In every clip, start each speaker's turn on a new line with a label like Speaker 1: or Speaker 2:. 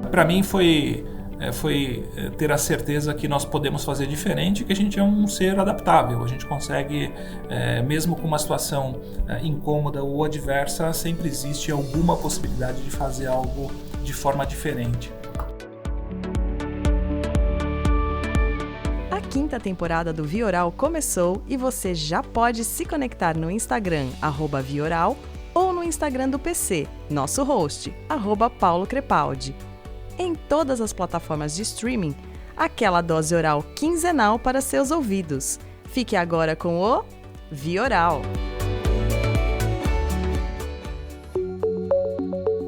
Speaker 1: para mim foi ter a certeza que nós podemos fazer diferente, que a gente é um ser adaptável, a gente consegue, mesmo com uma situação incômoda ou adversa, sempre existe alguma possibilidade de fazer algo de forma diferente.
Speaker 2: A quinta temporada do Vioral começou e você já pode se conectar no Instagram, @Vioral, ou no Instagram do PC, nosso host, @Paulo Crepaldi. Em todas as plataformas de streaming, aquela dose oral quinzenal para seus ouvidos. Fique agora com o Vioral.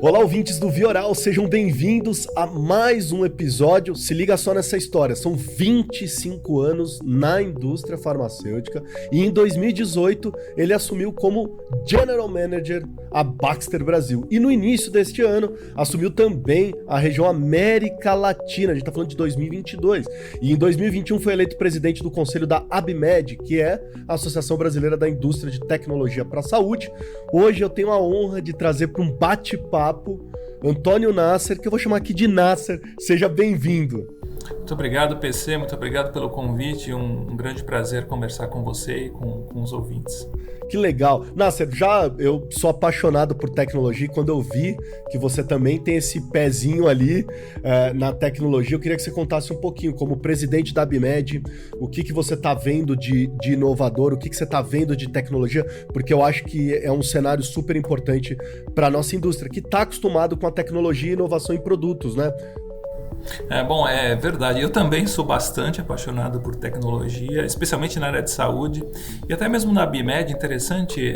Speaker 3: Olá, ouvintes do Vioral, sejam bem-vindos a mais um episódio. Se liga só nessa história, são 25 anos na indústria farmacêutica e em 2018 ele assumiu como General Manager a Baxter Brasil. E no início deste ano assumiu também a região América Latina, a gente tá falando de 2022. E em 2021 foi eleito presidente do conselho da ABMed, que é a Associação Brasileira da Indústria de Tecnologia para a Saúde. Hoje eu tenho a honra de trazer para um bate-papo Antônio Nasser, que eu vou chamar aqui de Nasser. Seja bem-vindo.
Speaker 1: Muito obrigado, PC, muito obrigado pelo convite. Um grande prazer conversar com você e com os ouvintes.
Speaker 3: Que legal. Nasser, eu sou apaixonado por tecnologia e quando eu vi que você também tem esse pezinho ali na tecnologia, eu queria que você contasse um pouquinho, como presidente da ABMed, o que você está vendo de inovador, o que você está vendo de tecnologia, porque eu acho que é um cenário super importante para a nossa indústria, que está acostumado com a tecnologia e inovação em produtos, né?
Speaker 1: Bom, é verdade. Eu também sou bastante apaixonado por tecnologia, especialmente na área de saúde e até mesmo na ABMed. Interessante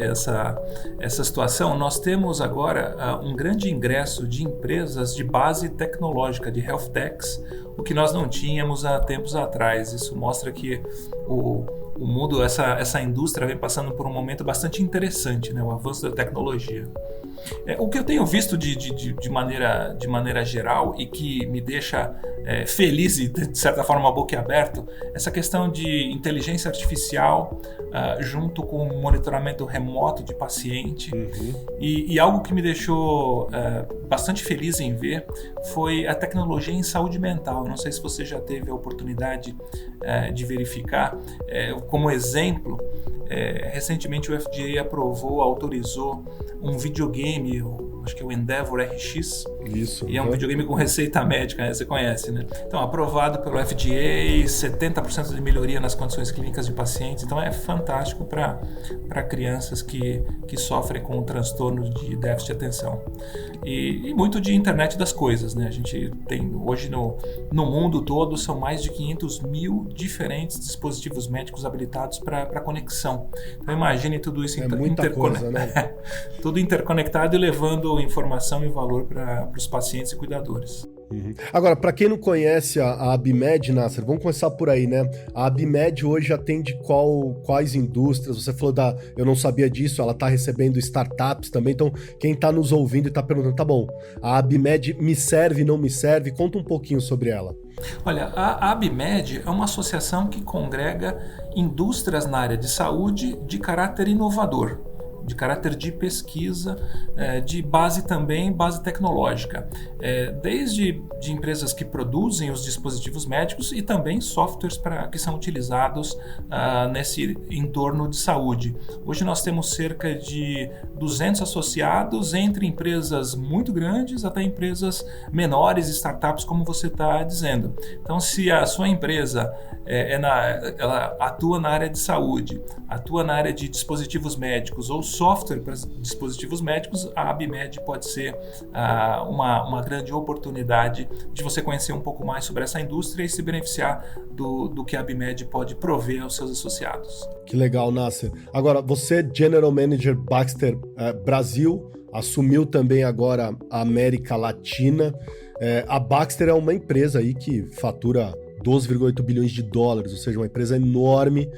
Speaker 1: essa situação. Nós temos agora um grande ingresso de empresas de base tecnológica, de health techs, o que nós não tínhamos há tempos atrás. Isso mostra que o mundo, essa indústria vem passando por um momento bastante interessante, né? O avanço da tecnologia. O que eu tenho visto de maneira geral e que me deixa feliz e, de certa forma, boquiaberto, essa questão de inteligência artificial junto com monitoramento remoto de paciente. E algo que me deixou bastante feliz em ver foi a tecnologia em saúde mental. Não sei se você já teve a oportunidade de verificar. Como exemplo, recentemente o FDA autorizou um videogame, acho que é o Endeavor RX.
Speaker 3: Isso.
Speaker 1: E é um videogame com receita médica, né? Você conhece, né? Então, aprovado pelo FDA, 70% de melhoria nas condições clínicas de pacientes. Então, é fantástico para crianças que sofrem com um transtorno de déficit de atenção. E muito de internet das coisas, né? A gente tem, hoje no mundo todo, são mais de 500 mil diferentes dispositivos médicos habilitados para conexão. Então, imagine tudo isso
Speaker 3: coisa, né?
Speaker 1: Tudo interconectado e levando informação e valor para os pacientes e cuidadores.
Speaker 3: Agora, para quem não conhece a ABMed, Nasser, vamos começar por aí, né? A ABMed hoje atende quais indústrias? Você falou eu não sabia disso, ela está recebendo startups também, então quem está nos ouvindo e está perguntando, tá bom, a ABMed me serve, não me serve? Conta um pouquinho sobre ela.
Speaker 1: Olha, a ABMed é uma associação que congrega indústrias na área de saúde de caráter inovador, de caráter de pesquisa, de base tecnológica, desde de empresas que produzem os dispositivos médicos e também softwares que são utilizados nesse entorno de saúde. Hoje nós temos cerca de 200 associados, entre empresas muito grandes até empresas menores, startups, como você está dizendo. Então, se a sua empresa ela atua na área de saúde, atua na área de dispositivos médicos ou software para dispositivos médicos, a ABMed pode ser uma grande oportunidade de você conhecer um pouco mais sobre essa indústria e se beneficiar do que a ABMed pode prover aos seus associados.
Speaker 3: Que legal, Nasser. Agora, você, General Manager Baxter Brasil, assumiu também agora a América Latina. A Baxter é uma empresa aí que fatura 12,8 bilhões de dólares, ou seja, uma empresa enorme.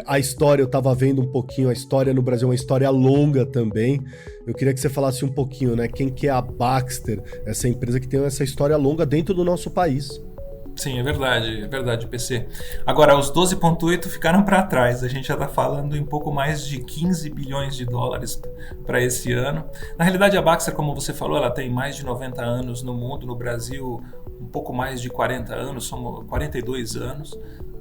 Speaker 3: A história, eu estava vendo um pouquinho, a história no Brasil é uma história longa também. Eu queria que você falasse um pouquinho, né? Quem que é a Baxter, essa empresa que tem essa história longa dentro do nosso país?
Speaker 1: Sim, é verdade, PC. Agora, os 12,8 ficaram para trás. A gente já está falando em pouco mais de 15 bilhões de dólares para esse ano. Na realidade, a Baxter, como você falou, ela tem mais de 90 anos no mundo, no Brasil um pouco mais de 40 anos, somos 42 anos.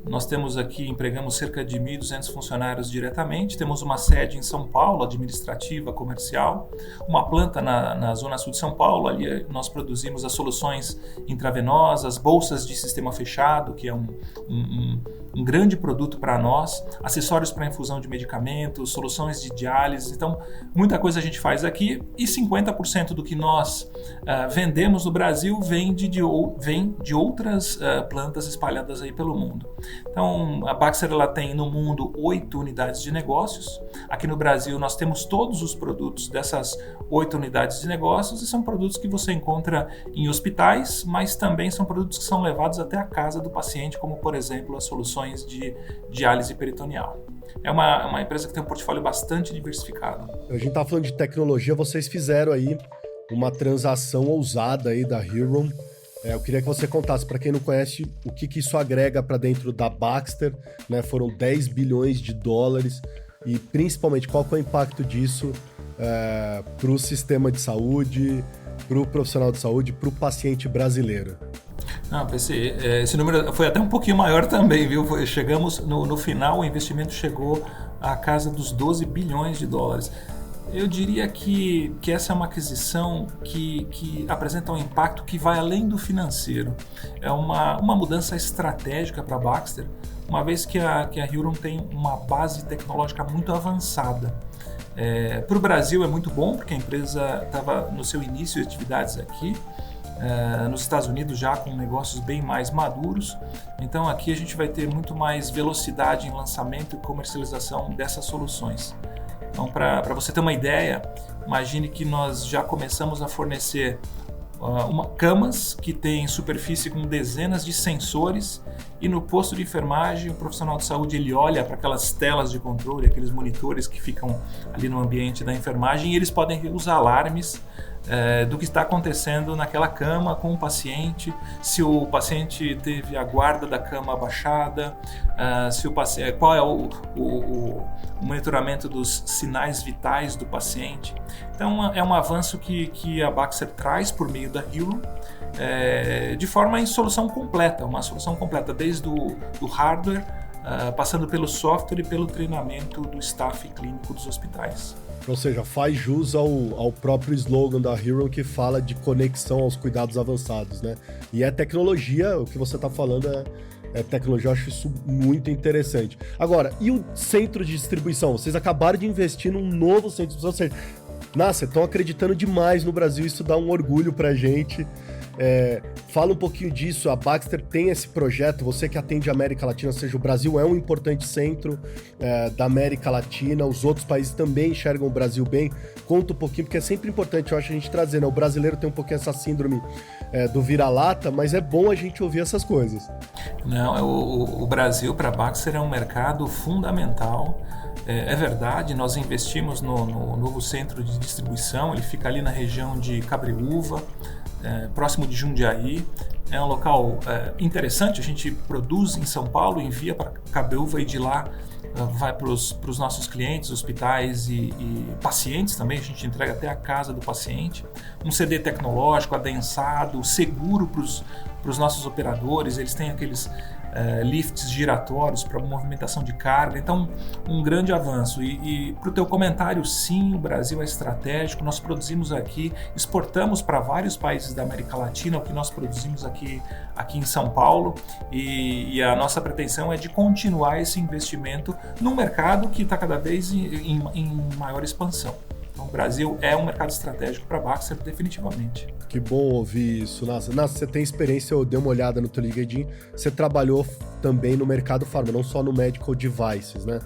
Speaker 1: Nós temos aqui, empregamos cerca de 1.200 funcionários diretamente, temos uma sede em São Paulo, administrativa, comercial, uma planta na zona sul de São Paulo, ali nós produzimos as soluções intravenosas, bolsas de sistema fechado, que é um grande produto para nós, acessórios para infusão de medicamentos, soluções de diálise, então muita coisa a gente faz aqui e 50% do que nós vendemos no Brasil vem de outras plantas espalhadas aí pelo mundo. Então, a Baxter ela tem no mundo 8 unidades de negócios. Aqui no Brasil nós temos todos os produtos dessas 8 unidades de negócios e são produtos que você encontra em hospitais, mas também são produtos que são levados até a casa do paciente, como por exemplo as soluções de diálise peritoneal. É uma empresa que tem um portfólio bastante diversificado.
Speaker 3: A gente está falando de tecnologia, vocês fizeram aí uma transação ousada aí da Hillrom. Eu queria que você contasse, para quem não conhece, o que isso agrega para dentro da Baxter, né? Foram 10 bilhões de dólares e principalmente qual que é o impacto disso para o sistema de saúde, para o profissional de saúde, para o paciente brasileiro.
Speaker 1: Não, PC, esse número foi até um pouquinho maior também, viu? Chegamos, no final, o investimento chegou à casa dos 12 bilhões de dólares. Eu diria que essa é uma aquisição que apresenta um impacto que vai além do financeiro. É uma mudança estratégica para a Baxter, uma vez que a Hillrom tem uma base tecnológica muito avançada. Para o Brasil é muito bom, porque a empresa estava no seu início de atividades aqui, nos Estados Unidos já com negócios bem mais maduros. Então aqui a gente vai ter muito mais velocidade em lançamento e comercialização dessas soluções. Então, para você ter uma ideia, imagine que nós já começamos a fornecer camas que têm superfície com dezenas de sensores e no posto de enfermagem o profissional de saúde ele olha para aquelas telas de controle, aqueles monitores que ficam ali no ambiente da enfermagem e eles podem ver os alarmes do que está acontecendo naquela cama com o paciente, se o paciente teve a guarda da cama abaixada, qual é o monitoramento dos sinais vitais do paciente. Então é um avanço que a Baxter traz por meio da Hillrom, de forma em solução completa, uma solução completa desde o hardware, passando pelo software e pelo treinamento do staff clínico dos hospitais.
Speaker 3: Ou seja, faz jus ao próprio slogan da Hillrom que fala de conexão aos cuidados avançados, né? E é tecnologia, o que você está falando é tecnologia, eu acho isso muito interessante. Agora, e o centro de distribuição? Vocês acabaram de investir num novo centro de distribuição, ou seja, nossa, estão acreditando demais no Brasil, isso dá um orgulho pra gente. Fala um pouquinho disso, a Baxter tem esse projeto, você que atende a América Latina, ou seja, o Brasil é um importante centro da América Latina, os outros países também enxergam o Brasil bem. Conta um pouquinho, porque é sempre importante, eu acho, a gente trazer, né? O brasileiro tem um pouquinho essa síndrome do vira-lata, mas é bom a gente ouvir essas coisas.
Speaker 1: Não, o Brasil para a Baxter é um mercado fundamental. É verdade, nós investimos no novo centro de distribuição, ele fica ali na região de Cabreúva, próximo de Jundiaí. É um local interessante, a gente produz em São Paulo, envia para Cabreúva e de lá vai para os nossos clientes, hospitais e pacientes também, a gente entrega até a casa do paciente. Um CD tecnológico, adensado, seguro para os nossos operadores, eles têm aqueles lifts giratórios para movimentação de carga, então um grande avanço. E para o teu comentário, sim, o Brasil é estratégico, nós produzimos aqui, exportamos para vários países da América Latina o que nós produzimos aqui em São Paulo, e a nossa pretensão é de continuar esse investimento num mercado que está cada vez em maior expansão. Então, o Brasil é um mercado estratégico para a Baxter, definitivamente.
Speaker 3: Que bom ouvir isso, Nasa. Nasa, você tem experiência, eu dei uma olhada no teu LinkedIn, você trabalhou também no mercado farma, não só no medical devices, né?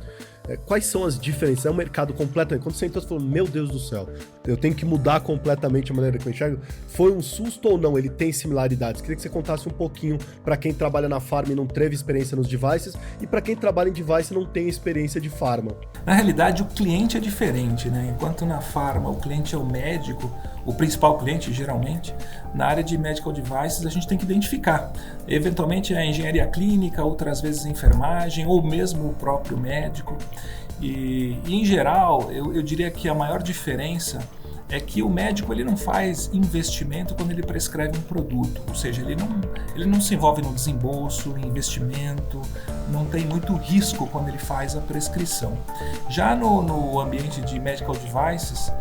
Speaker 3: Quais são as diferenças? É um mercado completamente... Quando você entrou, você falou, meu Deus do céu, eu tenho que mudar completamente a maneira que eu enxergo. Foi um susto ou não? Ele tem similaridades? Queria que você contasse um pouquinho para quem trabalha na Pharma e não teve experiência nos devices, e para quem trabalha em device e não tem experiência de Pharma.
Speaker 1: Na realidade, o cliente é diferente, né? Enquanto na Pharma o cliente é o médico, o principal cliente, geralmente, na área de medical devices a gente tem que identificar. Eventualmente é a engenharia clínica, outras vezes a enfermagem, ou mesmo o próprio médico. E em geral, eu diria que a maior diferença é que o médico ele não faz investimento quando ele prescreve um produto, ou seja, ele não se envolve no desembolso, em investimento, não tem muito risco quando ele faz a prescrição. Já no ambiente de medical devices,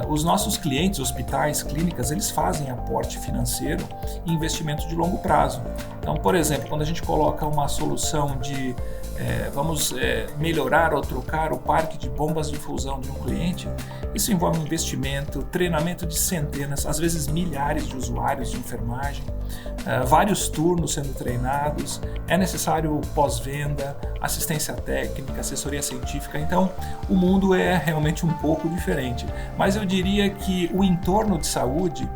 Speaker 1: os nossos clientes, hospitais, clínicas, eles fazem aporte financeiro e investimento de longo prazo. Então, por exemplo, quando a gente coloca uma solução de vamos melhorar ou trocar o parque de bombas de infusão de um cliente, isso envolve investimento, treinamento de centenas, às vezes milhares de usuários de enfermagem, vários turnos sendo treinados, é necessário pós-venda, assistência técnica, assessoria científica, então o mundo é realmente um pouco diferente. Mas eu diria que o entorno de saúde,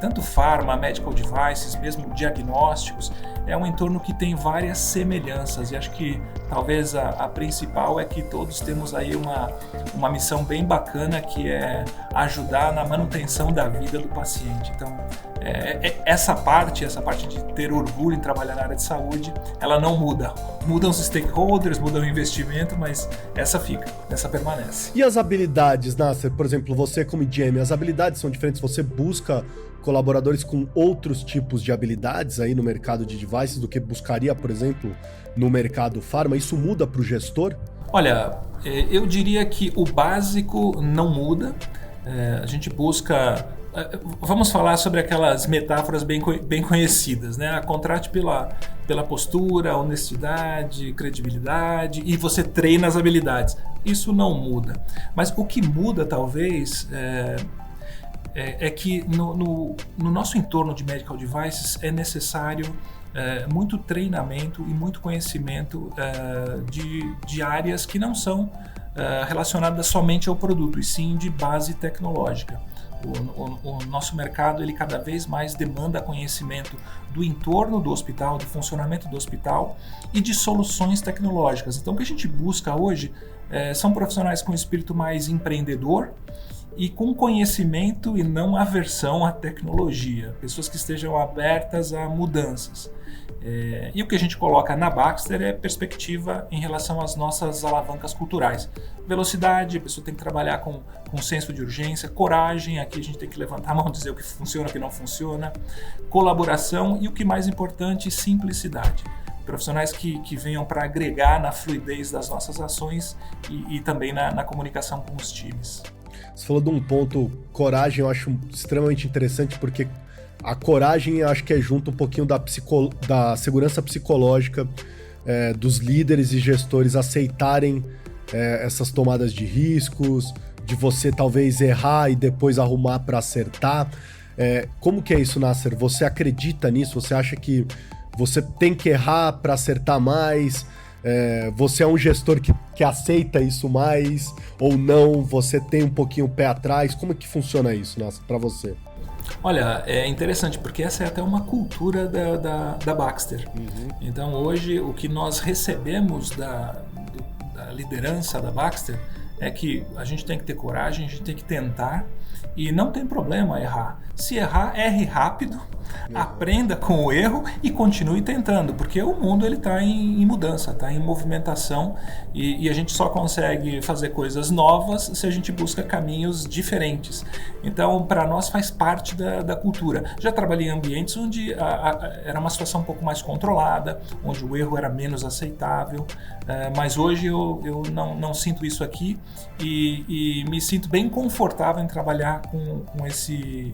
Speaker 1: tanto Pharma, medical devices, mesmo diagnósticos, é um entorno que tem várias semelhanças e acho que talvez a principal é que todos temos aí uma missão bem bacana que é ajudar na manutenção da vida do paciente. Então, essa parte de ter orgulho em trabalhar na área de saúde, ela não muda. Mudam os stakeholders, muda o investimento, mas essa permanece.
Speaker 3: E as habilidades, Nasser? Por exemplo, você como IDM, as habilidades são diferentes? Você busca colaboradores com outros tipos de habilidades aí no mercado de devices do que buscaria, por exemplo, no mercado Pharma? Isso muda para o gestor?
Speaker 1: Olha, eu diria que o básico não muda. A gente busca... Vamos falar sobre aquelas metáforas bem conhecidas, né? Contrate pela postura, honestidade, credibilidade e você treina as habilidades. Isso não muda. Mas o que muda, talvez... É que no nosso entorno de medical devices é necessário muito treinamento e muito conhecimento de áreas que não são relacionadas somente ao produto, e sim de base tecnológica. O nosso mercado ele cada vez mais demanda conhecimento do entorno do hospital, do funcionamento do hospital e de soluções tecnológicas. Então o que a gente busca hoje são profissionais com espírito mais empreendedor e com conhecimento e não aversão à tecnologia, pessoas que estejam abertas a mudanças. E o que a gente coloca na Baxter é perspectiva em relação às nossas alavancas culturais. Velocidade, a pessoa tem que trabalhar com senso de urgência, coragem, aqui a gente tem que levantar a mão e dizer o que funciona e o que não funciona, colaboração e o que mais importante, simplicidade. Profissionais que venham para agregar na fluidez das nossas ações e também na comunicação com os times.
Speaker 3: Você falou de um ponto, coragem, eu acho extremamente interessante, porque a coragem eu acho que é junto um pouquinho da segurança psicológica dos líderes e gestores aceitarem essas tomadas de riscos, de você talvez errar e depois arrumar para acertar. Como que é isso, Nasser? Você acredita nisso? Você acha que você tem que errar para acertar mais? Você é um gestor que aceita isso mais ou não? Você tem um pouquinho o pé atrás? Como é que funciona isso, Nasser, para você?
Speaker 1: Olha, é interessante porque essa é até uma cultura da Baxter. Uhum. Então hoje o que nós recebemos da liderança da Baxter é que a gente tem que ter coragem, a gente tem que tentar e não tem problema errar. Se errar, erre rápido, aprenda com o erro e continue tentando, porque o mundo está em mudança, está em movimentação e a gente só consegue fazer coisas novas se a gente busca caminhos diferentes. Então, para nós faz parte da cultura. Já trabalhei em ambientes onde era uma situação um pouco mais controlada, onde o erro era menos aceitável, mas hoje eu não sinto isso aqui e me sinto bem confortável em trabalhar com esse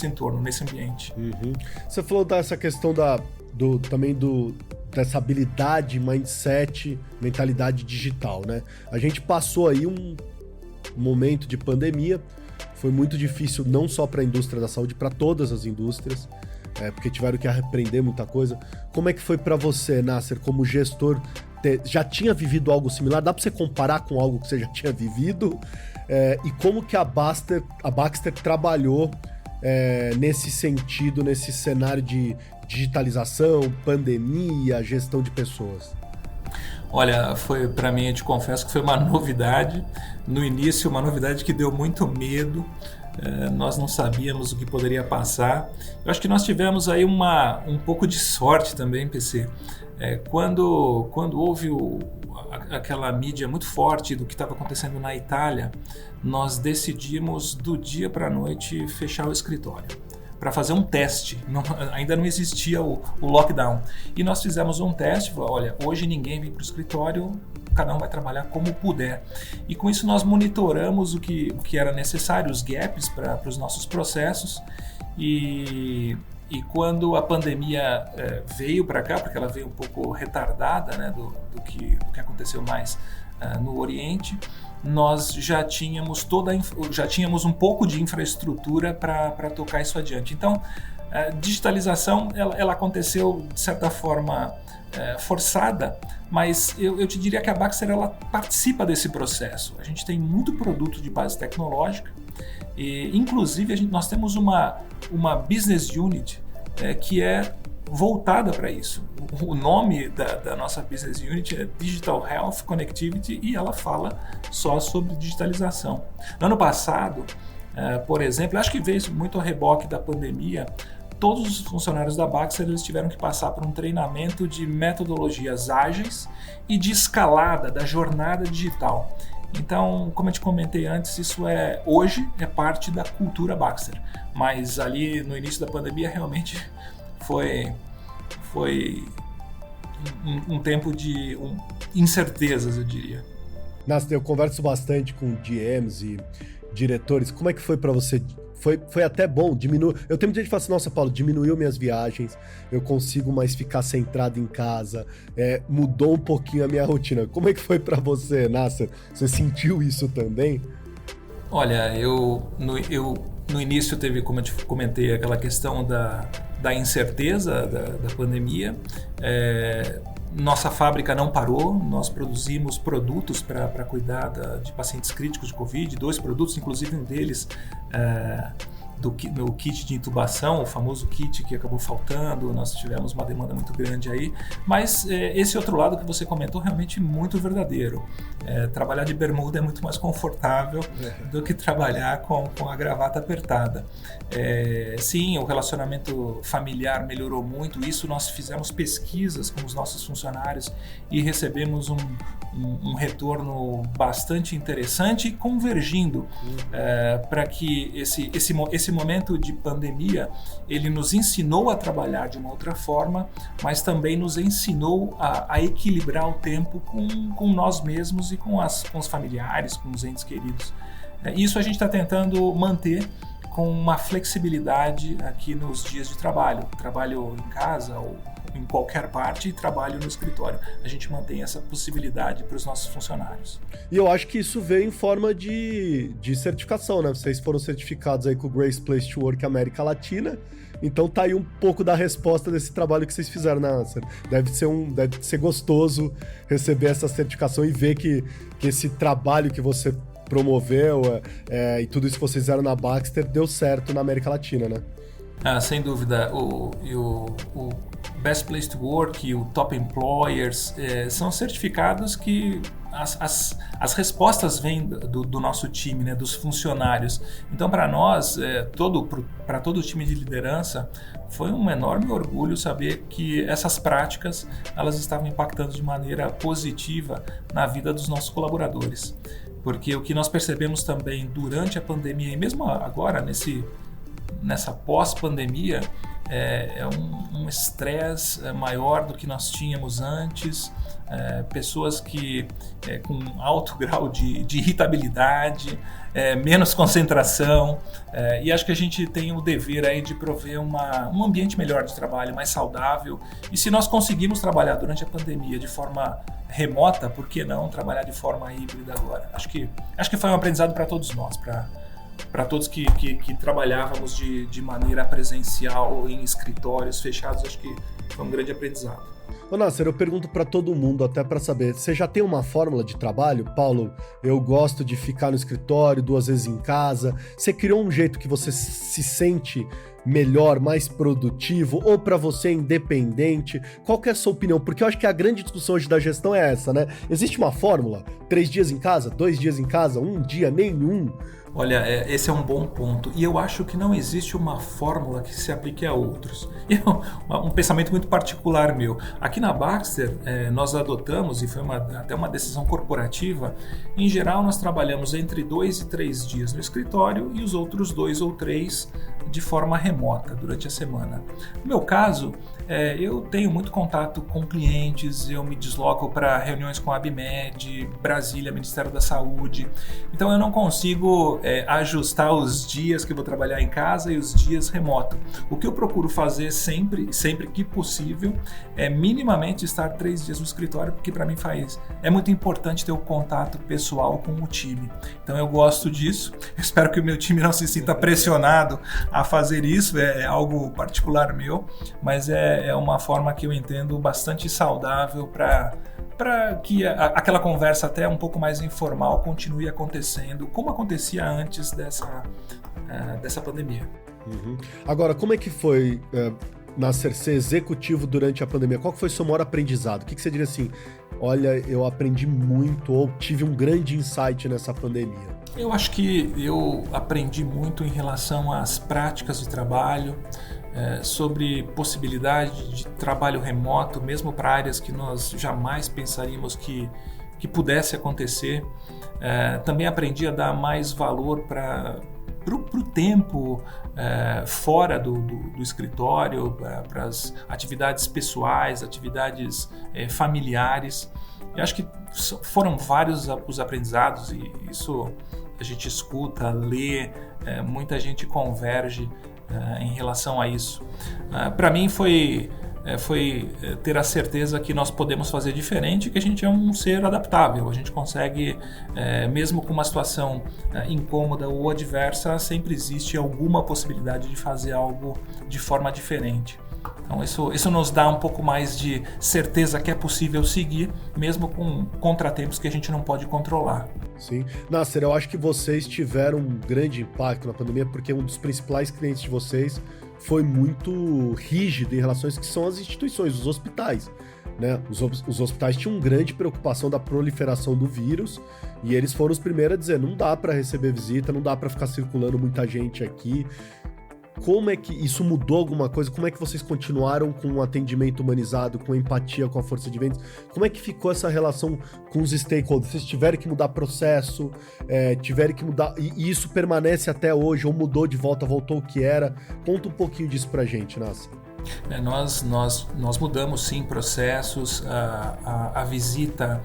Speaker 1: entorno, nesse ambiente.
Speaker 3: Uhum. Você falou dessa questão dessa habilidade, mindset, mentalidade digital, né? A gente passou aí um momento de pandemia, foi muito difícil não só para a indústria da saúde, para todas as indústrias, porque tiveram que aprender muita coisa. Como é que foi para você, Nasser, como gestor, já tinha vivido algo similar? Dá para você comparar com algo que você já tinha vivido? E como que a Baxter trabalhou nesse sentido, nesse cenário de digitalização, pandemia, gestão de pessoas?
Speaker 1: Olha, para mim, eu te confesso que foi uma novidade. No início, uma novidade que deu muito medo. Nós não sabíamos o que poderia passar. Eu acho que nós tivemos aí um pouco de sorte também, PC. Quando houve aquela mídia muito forte do que estava acontecendo na Itália, nós decidimos do dia para a noite fechar o escritório para fazer um teste. Ainda não existia o lockdown. E nós fizemos um teste, olha, hoje ninguém vem para o escritório, cada um vai trabalhar como puder. E com isso nós monitoramos o que era necessário, os gaps para os nossos processos. E quando a pandemia veio para cá, porque ela veio um pouco retardada, né, do que aconteceu mais no Oriente, nós já tínhamos um pouco de infraestrutura para tocar isso adiante. Então, a digitalização ela aconteceu de certa forma forçada, mas eu te diria que a Baxter ela participa desse processo. A gente tem muito produto de base tecnológica e, inclusive, nós temos uma business unit que é voltada para isso. O nome da nossa business unit é Digital Health Connectivity e ela fala só sobre digitalização. No ano passado, por exemplo, acho que veio muito a reboque da pandemia, todos os funcionários da Baxter eles tiveram que passar por um treinamento de metodologias ágeis e de escalada da jornada digital. Então, como eu te comentei antes, isso hoje é parte da cultura Baxter, mas ali no início da pandemia realmente foi um tempo de incertezas, eu diria.
Speaker 3: Nasser, eu converso bastante com GMs e diretores. Como é que foi para você? Foi até bom, diminuiu. Eu tenho muita gente que fala assim, nossa, Paulo, diminuiu minhas viagens, eu consigo mais ficar centrado em casa, mudou um pouquinho a minha rotina. Como é que foi para você, Nasser? Você sentiu isso também?
Speaker 1: Olha, no início teve, como eu te comentei, aquela questão da incerteza da pandemia. Nossa fábrica não parou, nós produzimos produtos para cuidar de pacientes críticos de Covid, 2 produtos, inclusive um deles no kit de intubação, o famoso kit que acabou faltando, nós tivemos uma demanda muito grande aí, mas esse outro lado que você comentou realmente muito verdadeiro. Trabalhar de bermuda é muito mais confortável do que trabalhar com a gravata apertada. Sim, o relacionamento familiar melhorou muito, isso nós fizemos pesquisas com os nossos funcionários e recebemos um retorno bastante interessante e convergindo para que esse momento de pandemia ele nos ensinou a trabalhar de uma outra forma, mas também nos ensinou a equilibrar o tempo com nós mesmos e com os familiares, com os entes queridos. Isso a gente está tentando manter com uma flexibilidade aqui nos dias de trabalho. Trabalho em casa ou em qualquer parte e trabalho no escritório. A gente mantém essa possibilidade para os nossos funcionários.
Speaker 3: E eu acho que isso veio em forma de certificação, né? Vocês foram certificados aí com o Great Place to Work América Latina, então tá aí um pouco da resposta desse trabalho que vocês fizeram, né, Nasser? Deve ser gostoso receber essa certificação e ver que esse trabalho que você promoveu e tudo isso que vocês fizeram na Baxter deu certo na América Latina, né?
Speaker 1: Sem dúvida. O Best Place to Work e o Top Employers são certificados que as respostas vêm do nosso time, né, dos funcionários. Então, para nós, para todo o time de liderança, foi um enorme orgulho saber que essas práticas elas estavam impactando de maneira positiva na vida dos nossos colaboradores. Porque o que nós percebemos também durante a pandemia e mesmo agora, nessa pós-pandemia, é um estresse maior do que nós tínhamos antes, pessoas com alto grau de irritabilidade, menos concentração, e acho que a gente tem o dever aí de prover um ambiente melhor de trabalho, mais saudável, e se nós conseguimos trabalhar durante a pandemia de forma remota, por que não trabalhar de forma híbrida agora? Acho que foi um aprendizado para todos nós, para todos que trabalhávamos de maneira presencial em escritórios fechados, acho que foi um grande aprendizado.
Speaker 3: Ô Nasser, eu pergunto para todo mundo, até para saber, você já tem uma fórmula de trabalho? Paulo, eu gosto de ficar no escritório 2 vezes em casa. Você criou um jeito que você se sente melhor, mais produtivo, ou para você é independente? Qual que é a sua opinião? Porque eu acho que a grande discussão hoje da gestão é essa, né? Existe uma fórmula? 3 dias em casa, 2 dias em casa, 1 dia, nenhum?
Speaker 1: Olha, esse é um bom ponto. E eu acho que não existe uma fórmula que se aplique a outros. E um pensamento muito particular meu. Aqui na Baxter, nós adotamos, e foi até uma decisão corporativa, em geral nós trabalhamos entre 2 e 3 dias no escritório e os outros 2 ou 3 de forma remota durante a semana. No meu caso, eu tenho muito contato com clientes, eu me desloco para reuniões com a ABMed, Brasília, Ministério da Saúde, então eu não consigo ajustar os dias que eu vou trabalhar em casa e os dias remoto. O que eu procuro fazer sempre que possível é minimamente estar 3 dias no escritório, porque para mim é muito importante ter o contato pessoal com o time. Então eu gosto disso, eu espero que o meu time não se sinta pressionado a fazer isso, é algo particular meu, mas é uma forma que eu entendo bastante saudável para que aquela conversa até um pouco mais informal continue acontecendo, como acontecia antes dessa pandemia.
Speaker 3: Uhum. Agora, como é que foi Nasser ser executivo durante a pandemia? Qual que foi o seu maior aprendizado? O que você diria assim, olha, eu aprendi muito ou tive um grande insight nessa pandemia?
Speaker 1: Eu acho que eu aprendi muito em relação às práticas de trabalho, sobre possibilidade de trabalho remoto, mesmo para áreas que nós jamais pensaríamos que pudesse acontecer. Também aprendi a dar mais valor para o tempo fora do escritório, para as atividades pessoais, atividades familiares. Eu acho que foram vários os aprendizados, e isso a gente escuta, lê, muita gente converge em relação a isso. Para mim foi ter a certeza que nós podemos fazer diferente, que a gente é um ser adaptável, a gente consegue, mesmo com uma situação incômoda ou adversa, sempre existe alguma possibilidade de fazer algo de forma diferente. Então isso nos dá um pouco mais de certeza que é possível seguir, mesmo com contratempos que a gente não pode controlar.
Speaker 3: Sim. Nasser, eu acho que vocês tiveram um grande impacto na pandemia, porque um dos principais clientes de vocês foi muito rígido em relação a isso, que são as instituições, os hospitais. Né? Os hospitais tinham grande preocupação da proliferação do vírus, e eles foram os primeiros a dizer, não dá para receber visita, não dá para ficar circulando muita gente aqui. Como é que isso mudou alguma coisa? Como é que vocês continuaram com um atendimento humanizado, com empatia com a força de vendas? Como é que ficou essa relação com os stakeholders? Vocês tiveram que mudar processo, tiveram que mudar... E isso permanece até hoje, ou mudou de volta, voltou o que era? Conta um pouquinho disso pra gente, Nasser.
Speaker 1: Nós mudamos sim processos, a visita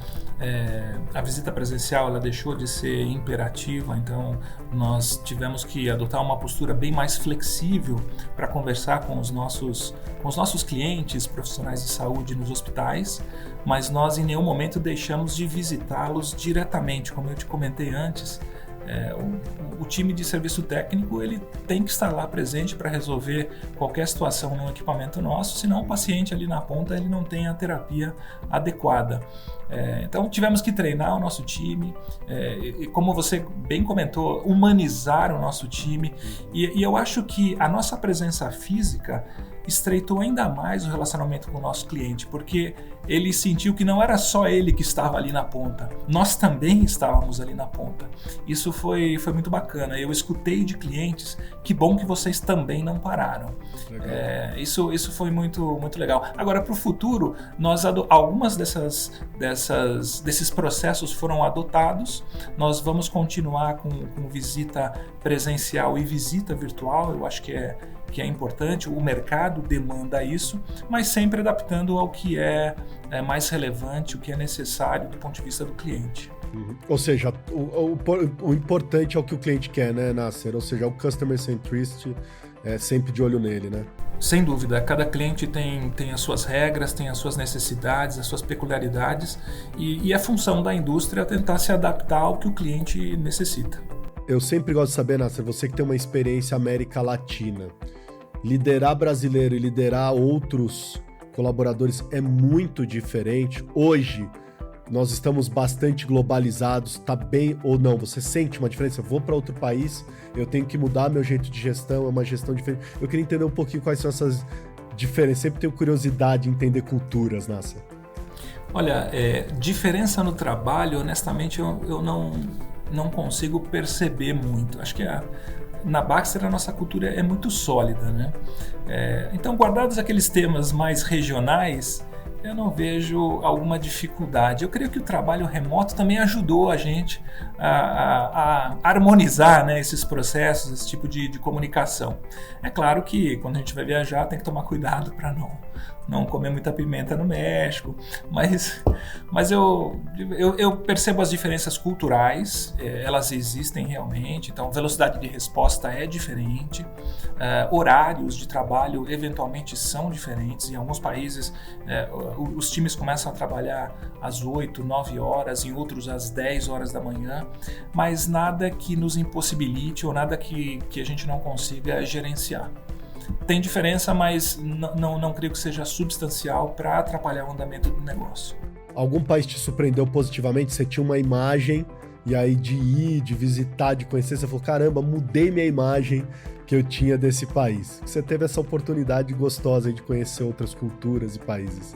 Speaker 1: presencial ela deixou de ser imperativa, então nós tivemos que adotar uma postura bem mais flexível para conversar com os nossos clientes, profissionais de saúde nos hospitais, mas nós em nenhum momento deixamos de visitá-los diretamente, como eu te comentei antes. O time de serviço técnico ele tem que estar lá presente para resolver qualquer situação no equipamento nosso, senão o paciente ali na ponta ele não tem a terapia adequada. Então tivemos que treinar o nosso time, e como você bem comentou, humanizar o nosso time, e eu acho que a nossa presença física estreitou ainda mais o relacionamento com o nosso cliente, porque ele sentiu que não era só ele que estava ali na ponta, nós também estávamos ali na ponta. Isso foi muito bacana. Eu escutei de clientes, que bom que vocês também não pararam. Isso foi muito, muito legal. Agora, para o futuro, algumas desses processos foram adotados. Nós vamos continuar com visita presencial e visita virtual. Eu acho que é importante, o mercado demanda isso, mas sempre adaptando ao que é mais relevante, o que é necessário do ponto de vista do cliente.
Speaker 3: Uhum. Ou seja, o importante é o que o cliente quer, né, Nasser? Ou seja, o customer centricity é sempre de olho nele, né?
Speaker 1: Sem dúvida, cada cliente tem as suas regras, tem as suas necessidades, as suas peculiaridades, e a função da indústria é tentar se adaptar ao que o cliente necessita.
Speaker 3: Eu sempre gosto de saber, Nasser, você que tem uma experiência América Latina, liderar brasileiro e liderar outros colaboradores é muito diferente. Hoje, nós estamos bastante globalizados, tá bem ou não? Você sente uma diferença? Eu vou para outro país, eu tenho que mudar meu jeito de gestão, é uma gestão diferente. Eu queria entender um pouquinho quais são essas diferenças. Sempre tenho curiosidade de entender culturas, Nasser.
Speaker 1: Olha, diferença no trabalho, honestamente, eu não consigo perceber muito. Acho que na Baxter a nossa cultura é muito sólida, né? Então, guardados aqueles temas mais regionais, eu não vejo alguma dificuldade. Eu creio que o trabalho remoto também ajudou a gente a harmonizar, né, esses processos, esse tipo de comunicação. É claro que quando a gente vai viajar tem que tomar cuidado para não comer muita pimenta no México, mas eu percebo as diferenças culturais, elas existem realmente, então velocidade de resposta é diferente, horários de trabalho eventualmente são diferentes, em alguns países os times começam a trabalhar às 8, 9 horas, em outros às 10 horas da manhã, mas nada que nos impossibilite ou nada que a gente não consiga gerenciar. Tem diferença, mas não creio que seja substancial para atrapalhar o andamento do negócio.
Speaker 3: Algum país te surpreendeu positivamente? Você tinha uma imagem e aí de ir, de visitar, de conhecer, você falou, caramba, mudei minha imagem que eu tinha desse país. Você teve essa oportunidade gostosa de conhecer outras culturas e países.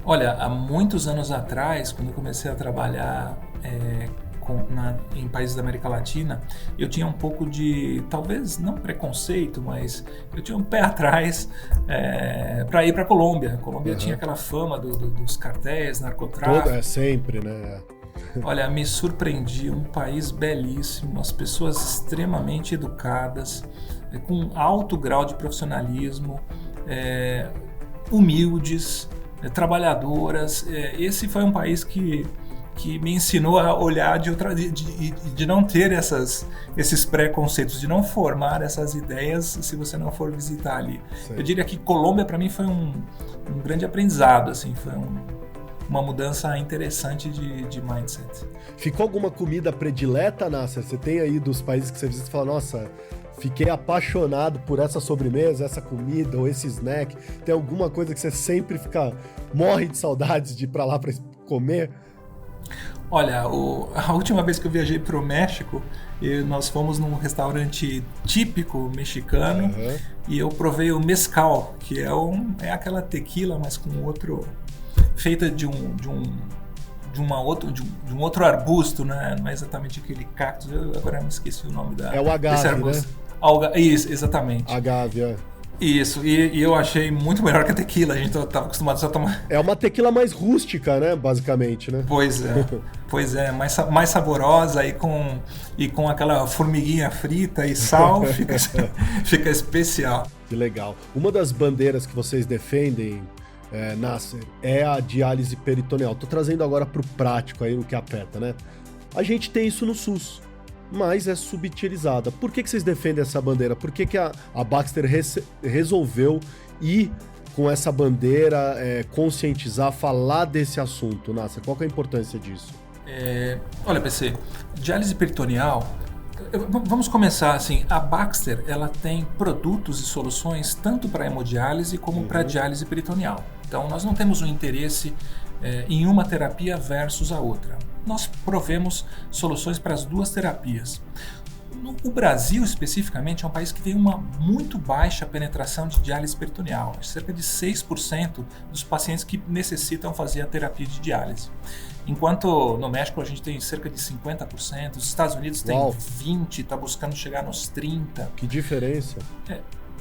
Speaker 1: Olha, há muitos anos atrás, quando eu comecei a trabalhar em países da América Latina, eu tinha um pouco de, talvez não preconceito, mas eu tinha um pé atrás para ir para a Colômbia. A Colômbia tinha aquela fama dos cartéis, narcotráfico.
Speaker 3: Sempre, né?
Speaker 1: Olha, me surpreendi, um país belíssimo, as pessoas extremamente educadas, com alto grau de profissionalismo, humildes, trabalhadoras. Esse foi um país que me ensinou a olhar de não ter esses preconceitos, de não formar essas ideias se você não for visitar ali. Sim. Eu diria que Colômbia para mim foi um grande aprendizado, assim, foi uma mudança interessante de mindset.
Speaker 3: Ficou alguma comida predileta, Nasser? Você tem aí dos países que você visita e fala, nossa, fiquei apaixonado por essa sobremesa, essa comida ou esse snack. Tem alguma coisa que você sempre morre de saudades de ir para lá para comer?
Speaker 1: Olha, a última vez que eu viajei para o México, nós fomos num restaurante típico mexicano e eu provei o mezcal, que é aquela tequila, mas com outro, feita de um outro arbusto, né? Não é exatamente aquele cactus, eu agora me esqueci o nome
Speaker 3: é o agave,
Speaker 1: desse arbusto.
Speaker 3: Né?
Speaker 1: Isso, exatamente.
Speaker 3: Agave,
Speaker 1: Isso, e eu achei muito melhor que a tequila, a gente estava acostumado só a tomar...
Speaker 3: É uma tequila mais rústica, né, basicamente, né?
Speaker 1: Pois é, mais saborosa e com aquela formiguinha frita e sal, fica especial.
Speaker 3: Que legal. Uma das bandeiras que vocês defendem, Nasser, é a diálise peritoneal. Tô trazendo agora pro prático aí, no que aperta, né? A gente tem isso no SUS, mas é subutilizada. Por que vocês defendem essa bandeira? Por que a Baxter resolveu ir com essa bandeira, conscientizar, falar desse assunto, Nasser? Qual que é a importância disso?
Speaker 1: Olha, PC, diálise peritoneal, vamos começar assim, a Baxter ela tem produtos e soluções tanto para hemodiálise como para diálise peritoneal. Então nós não temos um interesse em uma terapia versus a outra. Nós provemos soluções para as duas terapias. O Brasil, especificamente, é um país que tem uma muito baixa penetração de diálise peritoneal. Cerca de 6% dos pacientes que necessitam fazer a terapia de diálise. Enquanto no México a gente tem cerca de 50%, os Estados Unidos tem 20%, está buscando chegar nos 30%.
Speaker 3: Que diferença!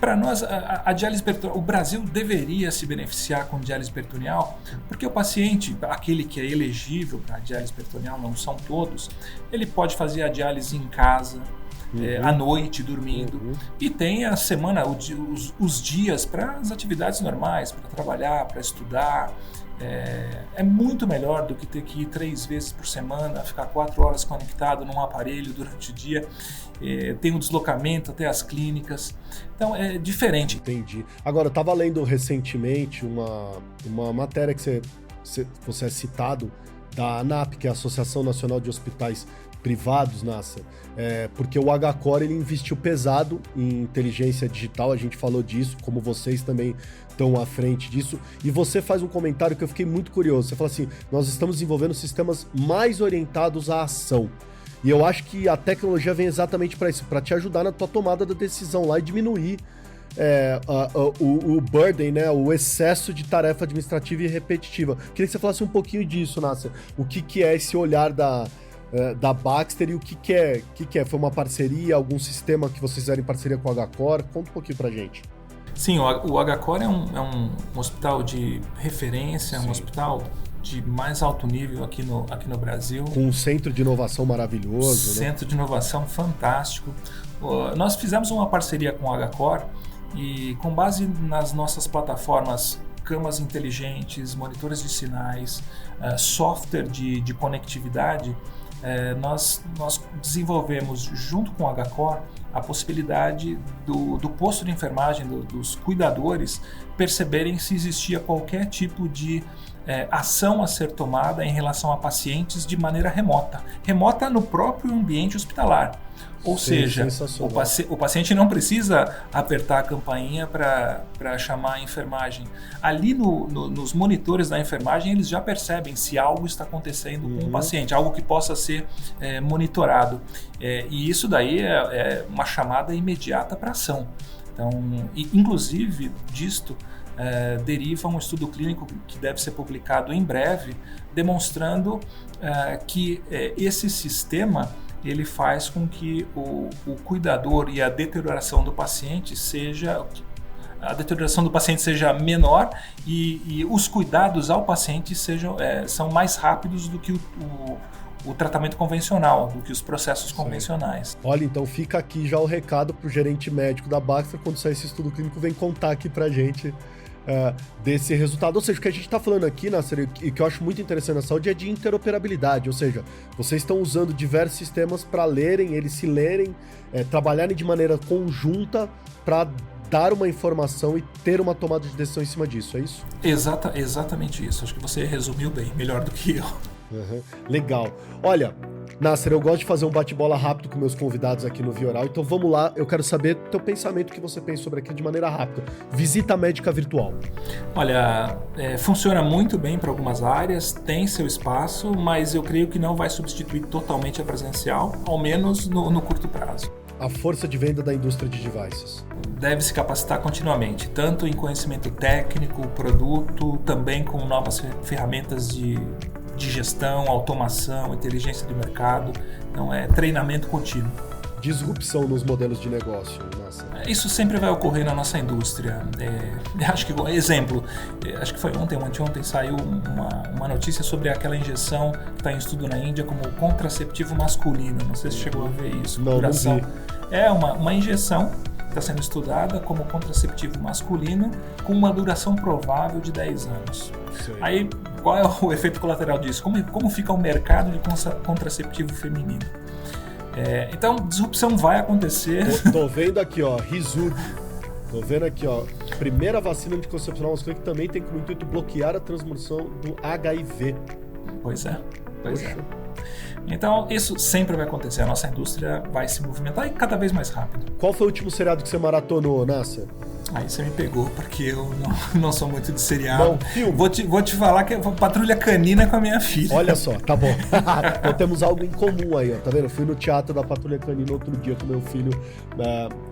Speaker 1: Para nós, a diálise peritoneal, o Brasil deveria se beneficiar com diálise peritoneal, porque o paciente, aquele que é elegível para a diálise peritoneal, não são todos, ele pode fazer a diálise em casa, à noite, dormindo, e tem a semana, os dias para as atividades normais, para trabalhar, para estudar. É muito melhor do que ter que ir 3 vezes por semana, ficar 4 horas conectado num aparelho durante o dia. Tem um deslocamento até as clínicas, então é diferente.
Speaker 3: Entendi. Agora, eu estava lendo recentemente uma matéria que você é citado, da ANAP, que é a Associação Nacional de Hospitais privados, Nasser, porque o HCore ele investiu pesado em inteligência digital, a gente falou disso, como vocês também estão à frente disso, e você faz um comentário que eu fiquei muito curioso, você fala assim, nós estamos desenvolvendo sistemas mais orientados à ação, e eu acho que a tecnologia vem exatamente para isso, para te ajudar na tua tomada da decisão lá e diminuir o burden, né, o excesso de tarefa administrativa e repetitiva. Queria que você falasse um pouquinho disso, Nasser, o que é esse olhar da Baxter e o que é? Foi uma parceria, algum sistema que vocês fizeram em parceria com o HCore? Conta um pouquinho pra gente.
Speaker 1: Sim, o HCore é um hospital de referência, um hospital de mais alto nível aqui no Brasil.
Speaker 3: Com um centro de inovação maravilhoso.
Speaker 1: Centro de inovação fantástico. Nós fizemos uma parceria com o HCore e com base nas nossas plataformas camas inteligentes, monitores de sinais, software de conectividade, nós desenvolvemos junto com o HCore a possibilidade do posto de enfermagem, dos cuidadores, perceberem se existia qualquer tipo de ação a ser tomada em relação a pacientes de maneira remota no próprio ambiente hospitalar. Ou seja, o paciente não precisa apertar a campainha para chamar a enfermagem. Ali nos monitores da enfermagem, eles já percebem se algo está acontecendo com o paciente, algo que possa ser monitorado. E isso daí é uma chamada imediata para ação. Então, inclusive disto, deriva um estudo clínico que deve ser publicado em breve, demonstrando que esse sistema ele faz com que o cuidador e a deterioração do paciente seja menor e os cuidados ao paciente são mais rápidos do que o tratamento convencional, do que os processos convencionais.
Speaker 3: Olha, então fica aqui já o recado para o gerente médico da Baxter, quando sair esse estudo clínico, vem contar aqui para a gente desse resultado. Ou seja, o que a gente está falando aqui, Nasser, e que eu acho muito interessante na saúde, é de interoperabilidade, ou seja, vocês estão usando diversos sistemas para eles se lerem, trabalharem de maneira conjunta para dar uma informação e ter uma tomada de decisão em cima disso, é isso?
Speaker 1: Exatamente isso. Acho que você resumiu bem, melhor do que eu.
Speaker 3: Legal. Olha, Nasser, eu gosto de fazer um bate-bola rápido com meus convidados aqui no Vioral, então vamos lá, eu quero saber teu pensamento, o que você pensa sobre aquilo de maneira rápida. Visita médica virtual.
Speaker 1: Olha, funciona muito bem para algumas áreas, tem seu espaço, mas eu creio que não vai substituir totalmente a presencial, ao menos no curto prazo.
Speaker 3: A força de venda da indústria de devices.
Speaker 1: Deve se capacitar continuamente, tanto em conhecimento técnico, produto, também com novas ferramentas de gestão, automação, inteligência de mercado. Então é treinamento contínuo.
Speaker 3: Disrupção nos modelos de negócio, Nasser.
Speaker 1: Isso sempre vai ocorrer na nossa indústria. Acho que, exemplo, acho que foi ontem ou anteontem saiu uma notícia sobre aquela injeção que está em estudo na Índia como contraceptivo masculino. Não sei se chegou a ver isso.
Speaker 3: Não vi.
Speaker 1: É uma injeção que está sendo estudada como contraceptivo masculino com uma duração provável de 10 anos.
Speaker 3: Sei.
Speaker 1: Aí, qual é o efeito colateral disso? Como fica o mercado de contraceptivo feminino? Então, disrupção vai acontecer.
Speaker 3: Tô vendo aqui, ó, Rizud. Tô vendo aqui, ó, primeira vacina anticoncepcional masculina que também tem como intuito bloquear a transmissão do HIV.
Speaker 1: Pois é. Então, isso sempre vai acontecer. A nossa indústria vai se movimentar e cada vez mais rápido.
Speaker 3: Qual foi o último seriado que você maratonou, Nasser?
Speaker 1: Aí você me pegou, porque eu não sou muito de seriado.
Speaker 3: Não, filme.
Speaker 1: Vou te falar que é Patrulha Canina com a minha filha.
Speaker 3: Olha só, tá bom. Então temos algo em comum aí, ó, tá vendo? Eu fui no teatro da Patrulha Canina outro dia com meu filho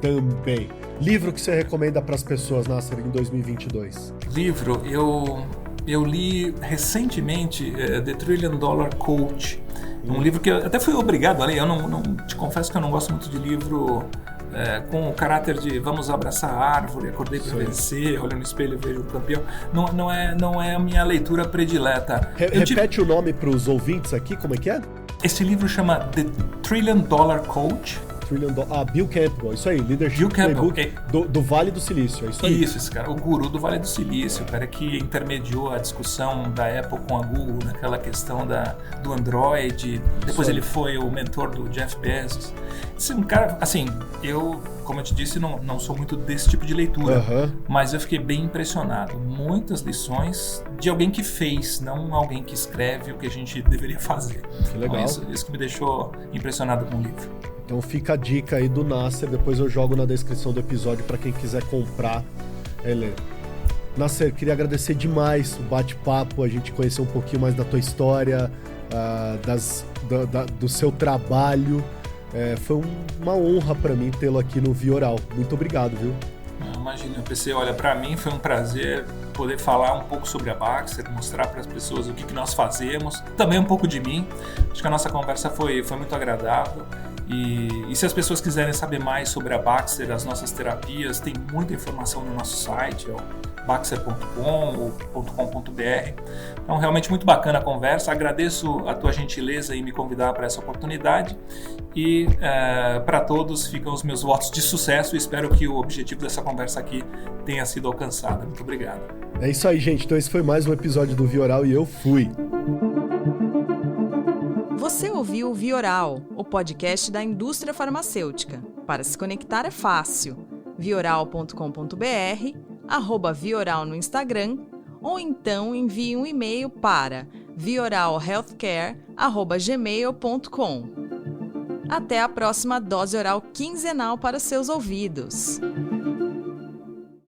Speaker 3: também. Livro que você recomenda para as pessoas, Nasser, em 2022?
Speaker 1: Livro, eu li recentemente The $1 Trillion Coach. Um livro que eu até fui obrigado a ler. Eu não te confesso que eu não gosto muito de livro com o caráter de vamos abraçar a árvore, acordei para vencer, olho no espelho e vejo o campeão. Não é a minha leitura predileta.
Speaker 3: Repete o nome para os ouvintes aqui, como é que é?
Speaker 1: Esse livro chama The $1 Trillion Coach.
Speaker 3: Trillion Bill Campbell, isso aí, Leadership
Speaker 1: Bill Campbell,
Speaker 3: Playbook do Vale do Silício, é isso aí.
Speaker 1: Isso, esse cara, o guru do Vale do Silício, o cara que intermediou a discussão da Apple com a Google naquela questão do Android, depois ele foi o mentor do Jeff Bezos. Esse é um cara, assim, como eu te disse, não sou muito desse tipo de leitura, mas eu fiquei bem impressionado. Muitas lições de alguém que fez, não alguém que escreve o que a gente deveria fazer.
Speaker 3: Que legal.
Speaker 1: Então, isso que me deixou impressionado com o livro.
Speaker 3: Então fica a dica aí do Nasser, depois eu jogo na descrição do episódio para quem quiser comprar. Nasser, queria agradecer demais o bate-papo, a gente conhecer um pouquinho mais da tua história, do seu trabalho. Foi uma honra para mim tê-lo aqui no Vioral. Muito obrigado, viu?
Speaker 1: Imagina, PC, olha, para mim foi um prazer poder falar um pouco sobre a Baxter, mostrar para as pessoas o que nós fazemos, também um pouco de mim. Acho que a nossa conversa foi muito agradável. E se as pessoas quiserem saber mais sobre a Baxter, as nossas terapias, tem muita informação no nosso site, baxter.com ou .com.br. Então, realmente muito bacana a conversa. Agradeço a tua gentileza em me convidar para essa oportunidade. E para todos ficam os meus votos de sucesso e espero que o objetivo dessa conversa aqui tenha sido alcançado. Muito obrigado.
Speaker 3: É isso aí, gente. Então esse foi mais um episódio do Vioral e eu fui.
Speaker 2: Você ouviu o Vioral, o podcast da indústria farmacêutica. Para se conectar é fácil. vioral.com.br, @Vioral no Instagram, ou então envie um e-mail para vioralhealthcare@gmail.com. Até a próxima dose oral quinzenal para seus ouvidos.